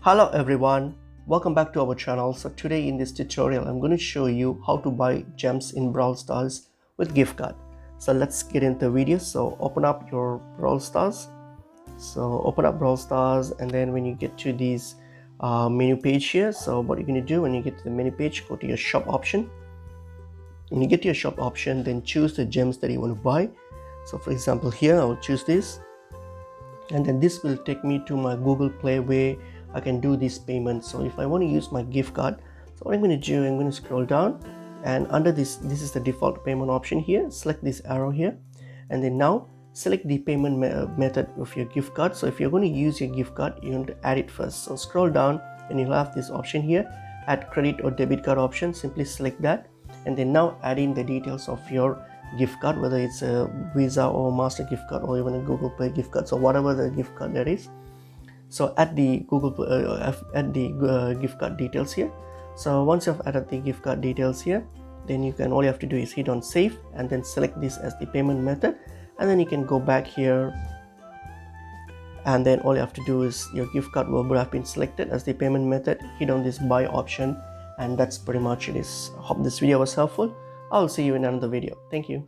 Hello everyone, welcome back to our channel. So today in this tutorial I'm going to show you how to buy gems in Brawl Stars with gift card. So let's get into the video. So open up your Brawl Stars. So open up Brawl Stars, and then when you get to this menu page here, so what you're going to do when you get to the menu page, go to your shop option. When you get to your shop option, then choose the gems that you want to buy. So for example here I will choose this, and then this will take me to my Google Play where I can do this payment. So if I want to use my gift card, so what I'm going to do, I'm going to scroll down, and under this is the default payment option here. Select this arrow here, and then now select the payment method of your gift card. So if you're going to use your gift card, you want to add it first. So scroll down and you'll have this option here, add credit or debit card option. Simply select that, and then now add in the details of your gift card, whether it's a Visa or Master gift card or even a Google Play gift card, so whatever the gift card that is. So add the gift card details here. So once you've added the gift card details here, then all you have to do is hit on save, and then select this as the payment method, and then you can go back here, and then all you have to do is your gift card will have been selected as the payment method. Hit on this buy option, and that's pretty much it. Hope this video was helpful. I'll see you in another video. Thank you.